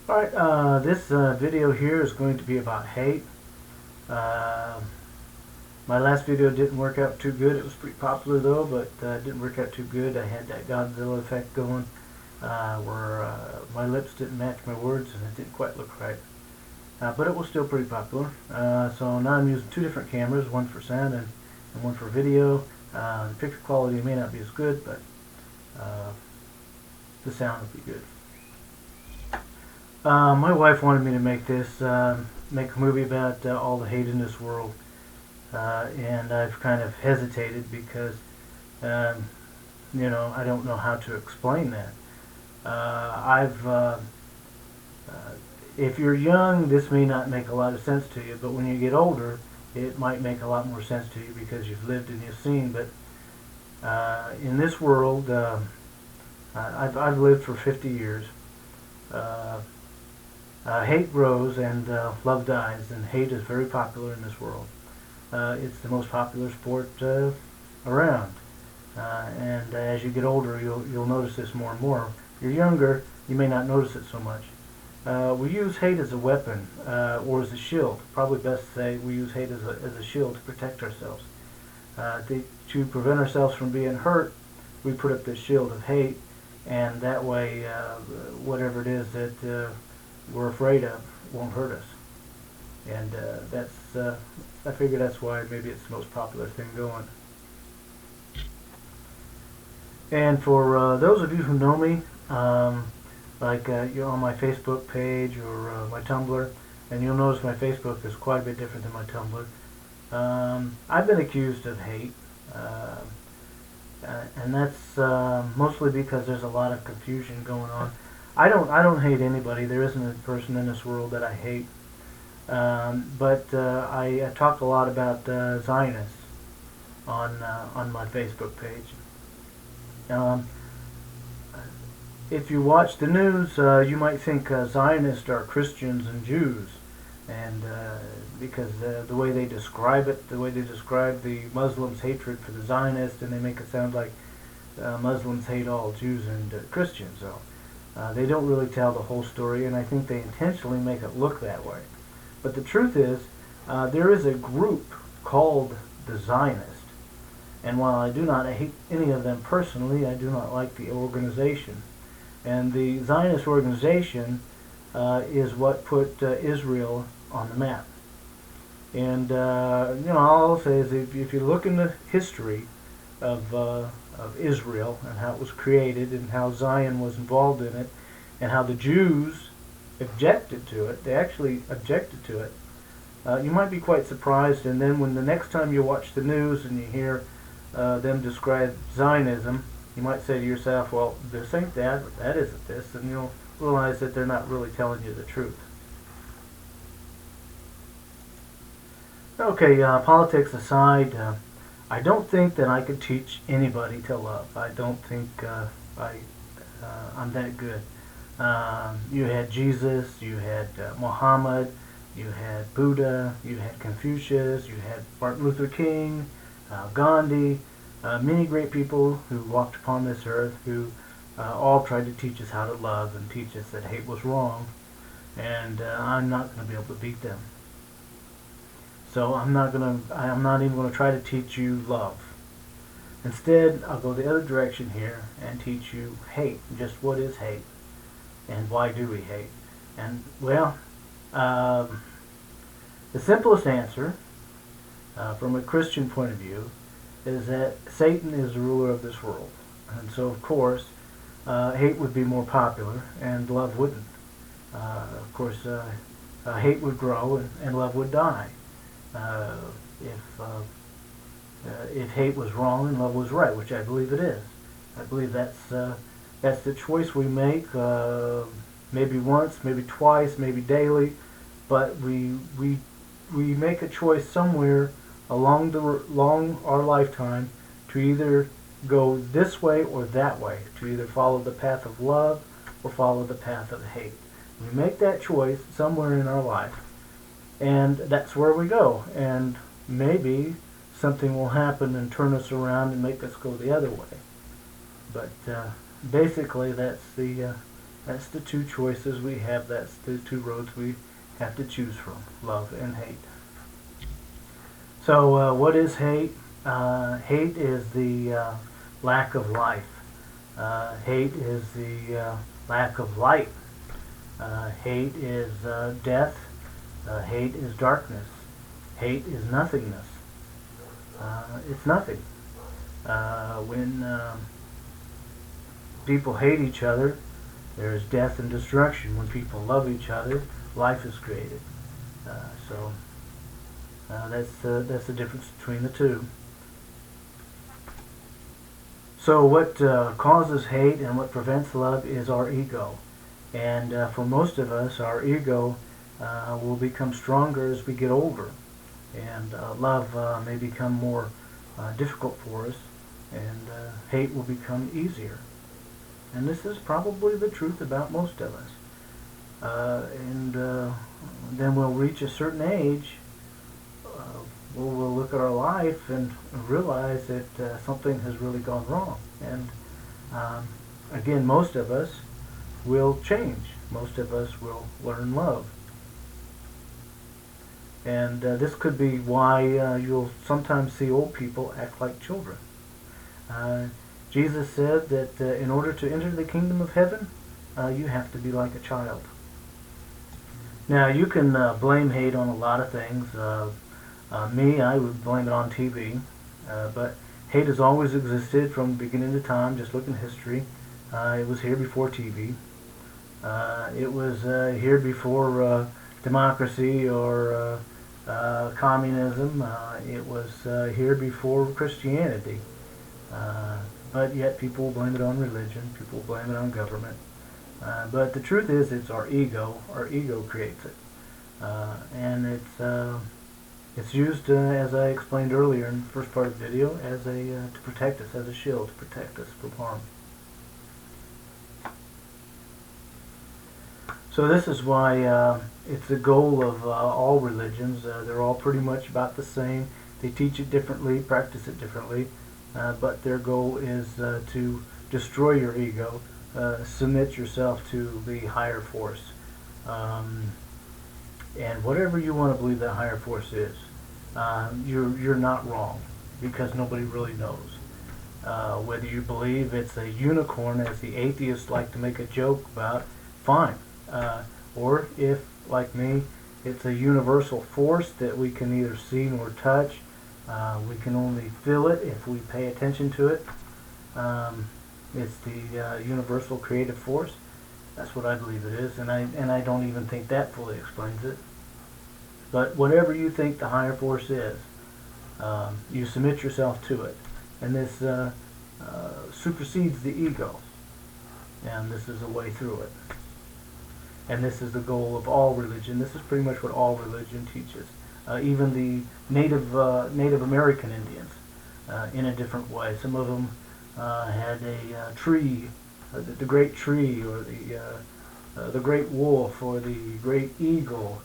Alright, this video here is going to be about hate. My last video didn't work out too good. It was pretty popular though, but it didn't work out too good. I had that Godzilla effect going where my lips didn't match my words and it didn't quite look right. But it was still pretty popular. So now I'm using two different cameras, one for sound and one for video. The picture quality may not be as good, but the sound will be good. My wife wanted me to make this, make a movie about all the hate in this world, and I've kind of hesitated because, you know, I don't know how to explain that. If you're young, this may not make a lot of sense to you, but when you get older, it might make a lot more sense to you because you've lived and you've seen. But in this world, I've lived for 50 years. Hate grows and love dies, and hate is very popular in this world. It's the most popular sport around, and as you get older, you'll notice this more and more. If you're younger, you may not notice it so much. We use hate as a weapon, or as a shield. Probably best to say we use hate as a shield to protect ourselves. To prevent ourselves from being hurt, we put up this shield of hate, and that way, whatever it is that we're afraid of won't hurt us. And I figure that's why maybe it's the most popular thing going. And for those of you who know me, like you're on my Facebook page or my Tumblr, and you'll notice my Facebook is quite a bit different than my Tumblr. I've been accused of hate, and that's mostly because there's a lot of confusion going on. I don't hate anybody. There isn't a person in this world that I hate. But I talk a lot about Zionists on my Facebook page. If you watch the news, you might think Zionists are Christians and Jews, and because the way they describe it, the way they describe the Muslims' hatred for the Zionists, and they make it sound like Muslims hate all Jews and Christians. So they don't really tell the whole story, and I think they intentionally make it look that way. But the truth is, there is a group called the Zionists, and while I do not hate any of them personally, I do not like the organization. And the Zionist organization is what put Israel on the map. And you know, all I'll say is if you look in the history of Israel and how it was created and how Zion was involved in it and how the Jews objected to it, they actually objected to it, you might be quite surprised. And then when the next time you watch the news and you hear them describe Zionism, you might say to yourself, well, this ain't that, or that isn't this, and you'll realize that they're not really telling you the truth. Okay, politics aside, I don't think that I could teach anybody to love. I don't think I'm that good. You had Jesus, you had Muhammad, you had Buddha, you had Confucius, you had Martin Luther King, Gandhi, many great people who walked upon this earth who all tried to teach us how to love and teach us that hate was wrong, and I'm not going to be able to beat them. So I'm not even going to try to teach you love. Instead, I'll go the other direction here and teach you hate. Just what is hate, and why do we hate? And well, the simplest answer, from a Christian point of view, is that Satan is the ruler of this world, and so of course, hate would be more popular and love wouldn't. Of course, hate would grow and love would die. If hate was wrong and love was right, which I believe it is. I believe that's the choice we make, maybe once, maybe twice, maybe daily, but we make a choice somewhere along our lifetime to either go this way or that way, to either follow the path of love or follow the path of hate. We make that choice somewhere in our life, and that's where we go. And maybe something will happen and turn us around and make us go the other way. But basically, that's That's the two choices we have. That's the two roads we have to choose from, love and hate. So what is hate? Hate is the lack of life. Hate is the lack of light. Hate is death. Hate is darkness. Hate is nothingness. It's nothing. When people hate each other, there is death and destruction. When people love each other, life is created. So that's the difference between the two. So what causes hate and what prevents love is our ego. And for most of us, our ego will become stronger as we get older. And love may become more difficult for us, and hate will become easier. And this is probably the truth about most of us. And then we'll reach a certain age, we'll look at our life and realize that something has really gone wrong. And again, most of us will change. Most of us will learn love. And this could be why you'll sometimes see old people act like children. Jesus said that in order to enter the kingdom of heaven, you have to be like a child. Now, you can blame hate on a lot of things. Me, I would blame it on TV. But hate has always existed from the beginning of time. Just look in history. It was here before TV. It was here before democracy or communism. It was here before Christianity. But yet people blame it on religion. People blame it on government. But the truth is, it's our ego. Our ego creates it. And it's used, as I explained earlier in the first part of the video, as to protect us, as a shield, to protect us from harm. So this is why it's the goal of all religions. They're all pretty much about the same. They teach it differently, practice it differently, but their goal is to destroy your ego, submit yourself to the higher force. And whatever you want to believe that higher force is, you're not wrong, because nobody really knows. Whether you believe it's a unicorn, as the atheists like to make a joke about, fine. Or if, like me, it's a universal force that we can neither see nor touch, we can only feel it if we pay attention to it. It's the universal creative force. That's what I believe it is, and I don't even think that fully explains it. But whatever you think the higher force is, you submit yourself to it, and this supersedes the ego, and this is a way through it. And this is the goal of all religion. This is pretty much what all religion teaches. Even the Native American Indians, in a different way. Some of them had a tree, the great tree, or the great wolf, or the great eagle.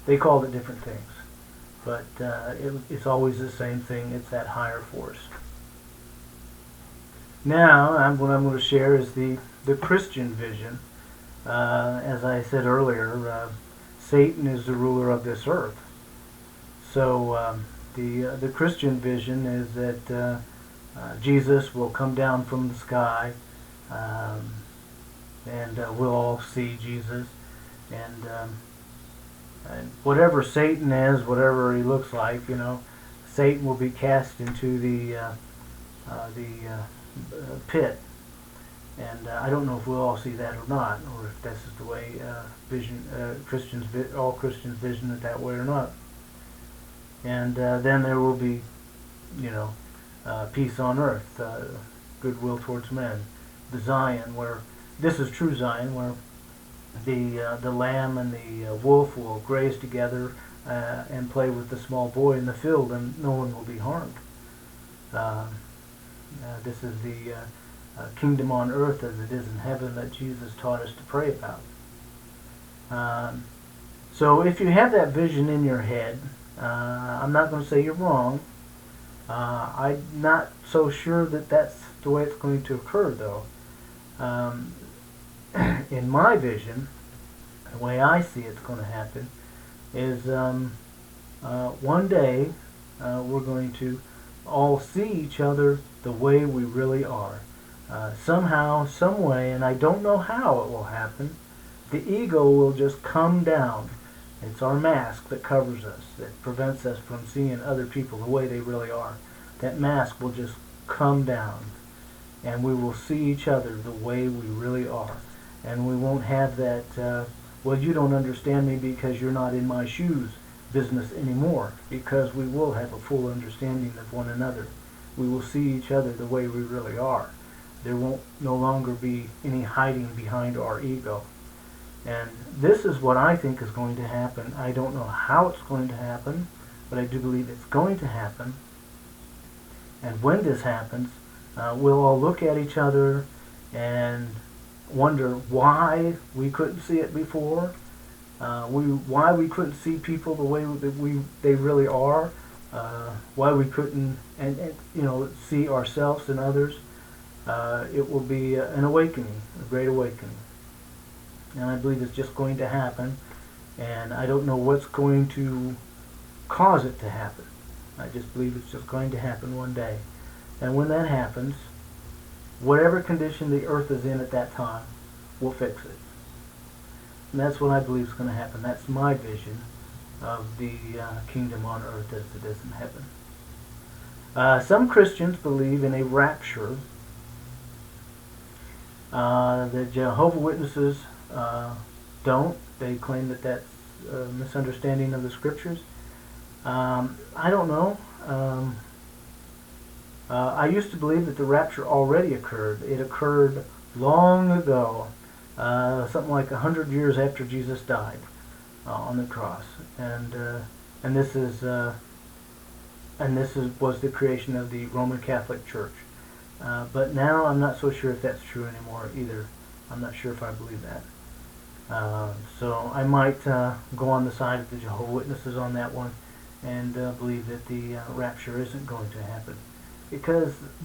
They called it different things, but it's always the same thing. It's that higher force. Now, what I'm going to share is the Christian vision. As I said earlier, Satan is the ruler of this earth. So the Christian vision is that Jesus will come down from the sky, and we'll all see Jesus. And whatever Satan is, whatever he looks like, Satan will be cast into the pit. And I don't know if we'll all see that or not, or if this is the way all Christians vision it that way or not. And then there will be, peace on earth, goodwill towards men, the Zion, where this is true Zion, where the lamb and the wolf will graze together and play with the small boy in the field, and no one will be harmed. This is the kingdom on earth as it is in heaven that Jesus taught us to pray about. So if you have that vision in your head, I'm not going to say you're wrong. I'm not so sure that that's the way it's going to occur, though. in my vision, the way I see it's going to happen, is one day we're going to all see each other the way we really are. Somehow, some way, and I don't know how it will happen, the ego will just come down. It's our mask that covers us, that prevents us from seeing other people the way they really are. That mask will just come down, and we will see each other the way we really are. And we won't have that, well, you don't understand me because you're not in my shoes business anymore, because we will have a full understanding of one another. We will see each other the way we really are. There won't no longer be any hiding behind our ego. And this is what I think is going to happen. I don't know how it's going to happen, but I do believe it's going to happen. And when this happens, we'll all look at each other and wonder why we couldn't see it before, why we couldn't see people the way that they really are, why we couldn't see ourselves and others. It will be an awakening, a great awakening. And I believe it's just going to happen, and I don't know what's going to cause it to happen. I just believe it's just going to happen one day. And when that happens, whatever condition the earth is in at that time, we'll fix it. And that's what I believe is going to happen. That's my vision of the kingdom on earth as it is in heaven. Some Christians believe in a rapture. The Jehovah's Witnesses don't. They claim that that's a misunderstanding of the scriptures. I don't know. I used to believe that the rapture already occurred. It occurred long ago, something like 100 years after Jesus died on the cross, and this was the creation of the Roman Catholic Church. But now I'm not so sure if that's true anymore either. I'm not sure if I believe that. So I might go on the side of the Jehovah's Witnesses on that one, and believe that the rapture isn't going to happen.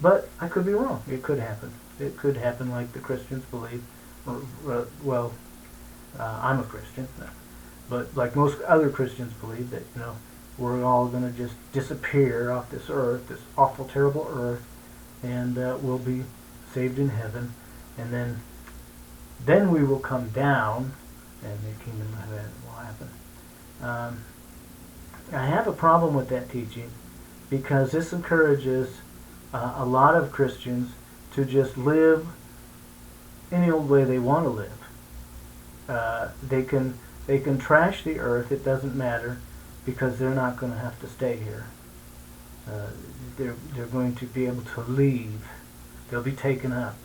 But I could be wrong. It could happen. It could happen like the Christians believe. Well, I'm a Christian, but like most other Christians believe that we're all going to just disappear off this earth, this awful, terrible earth, and we'll be saved in heaven, and then we will come down, and the kingdom of heaven will happen. I have a problem with that teaching, because this encourages a lot of Christians to just live any old way they want to live. They can trash the earth, it doesn't matter, because they're not going to have to stay here. They're going to be able to leave. They'll be taken up.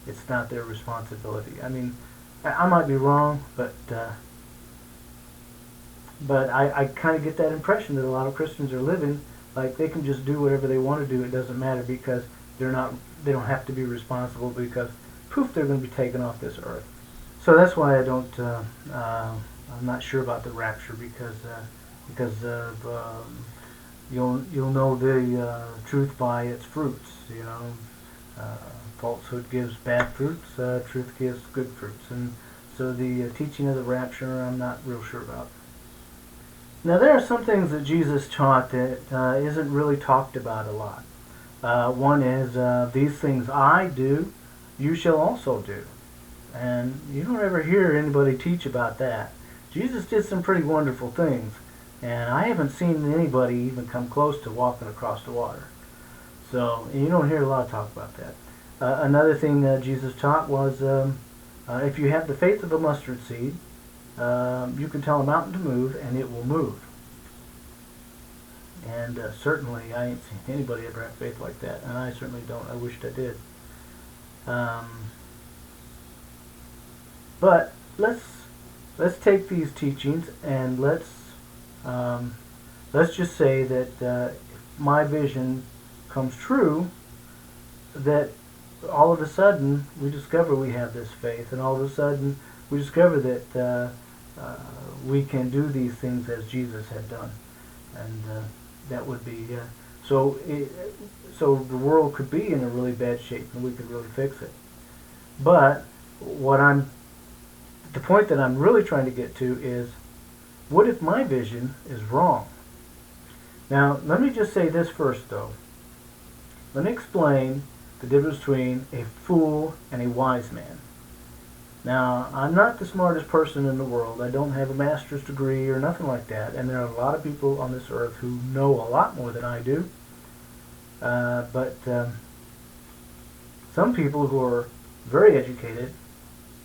It's not their responsibility. I mean, I might be wrong, but I kind of get that impression that a lot of Christians are living like they can just do whatever they want to do. It doesn't matter, because they don't have to be responsible, because poof, they're going to be taken off this earth. So that's why I don't. I'm not sure about the rapture, because you'll know the truth by its fruits. Falsehood gives bad fruits. Truth gives good fruits. And so the teaching of the rapture, I'm not real sure about. Now, there are some things that Jesus taught that isn't really talked about a lot. One is, these things I do, you shall also do. And you don't ever hear anybody teach about that. Jesus did some pretty wonderful things, and I haven't seen anybody even come close to walking across the water. So you don't hear a lot of talk about that. Another thing Jesus taught was, if you have the faith of a mustard seed, you can tell a mountain to move, and it will move. And certainly, I ain't seen anybody ever have faith like that, and I certainly don't. I wished I did. But let's take these teachings, and let's just say that if my vision comes true, that all of a sudden we discover we have this faith, and all of a sudden we discover that we can do these things as Jesus had done, and that would be so the world could be in a really bad shape, and we could really fix it. But what I'm the point that I'm really trying to get to is, what if my vision is wrong? Now, let me just say this first, though. Let me explain the difference between a fool and a wise man. Now, I'm not the smartest person in the world. I don't have a master's degree or nothing like that, and there are a lot of people on this earth who know a lot more than I do. But some people who are very educated,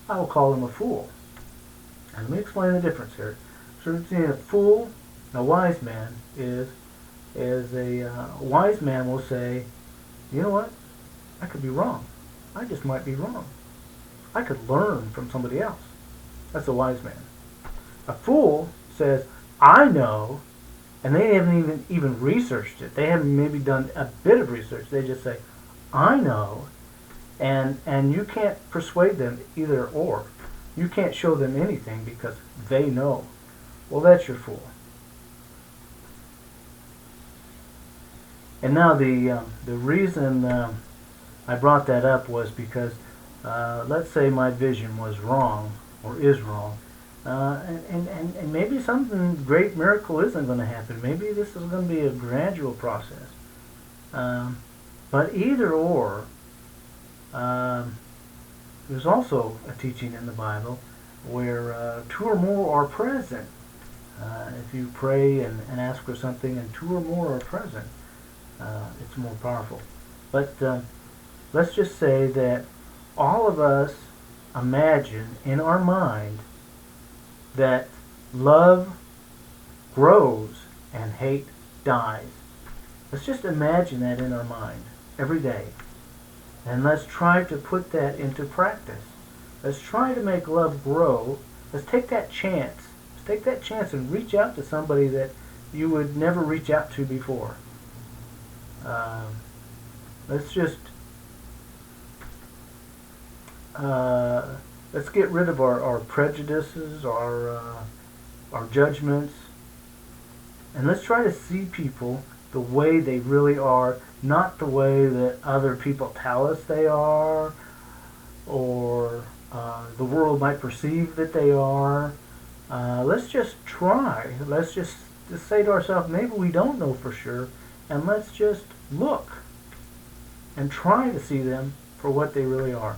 I will call them a fool. And let me explain the difference here. So between a fool and a wise man is a wise man will say, you know what, I could be wrong. I just might be wrong. I could learn from somebody else. That's a wise man. A fool says, I know, and they haven't even researched it. They haven't maybe done a bit of research. They just say, I know, and you can't persuade them either or. You can't show them anything because they know. Well, that's your fool. And now the reason I brought that up was because let's say my vision was wrong or is wrong, and maybe something great miracle isn't going to happen. Maybe this is going to be a gradual process. But either or, there's also a teaching in the Bible where two or more are present. If you pray and ask for something and two or more are present, it's more powerful. But let's just say that all of us imagine in our mind that love grows and hate dies. Let's just imagine that in our mind every day. And let's try to put that into practice. Let's try to make love grow. Let's take that chance. Let's take that chance and reach out to somebody that you would never reach out to before. Let's just let's get rid of our prejudices, our judgments, and let's try to see people the way they really are, not the way that other people tell us they are, or the world might perceive that they are. Let's just try. Let's just say to ourselves, maybe we don't know for sure, and let's just look and try to see them for what they really are.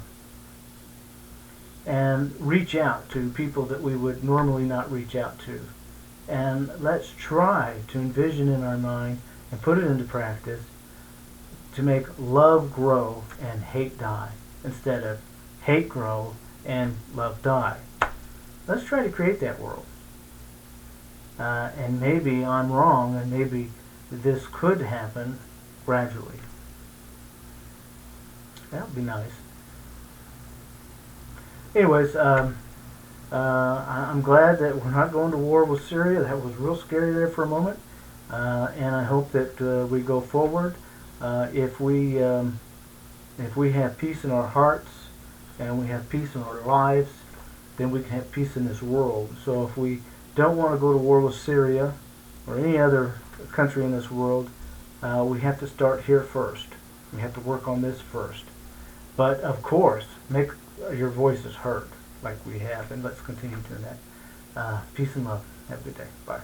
And reach out to people that we would normally not reach out to. And let's try to envision in our mind and put it into practice to make love grow and hate die, instead of hate grow and love die. Let's try to create that world. And maybe I'm wrong, and maybe this could happen gradually. That would be nice. Anyways, I'm glad that we're not going to war with Syria. That was real scary there for a moment. And I hope that we go forward. If we have peace in our hearts and we have peace in our lives, then we can have peace in this world. So if we don't want to go to war with Syria or any other country in this world, we have to start here first. We have to work on this first. But of course, make your voices heard like we have, and let's continue doing that. Peace and love. Have a good day. Bye.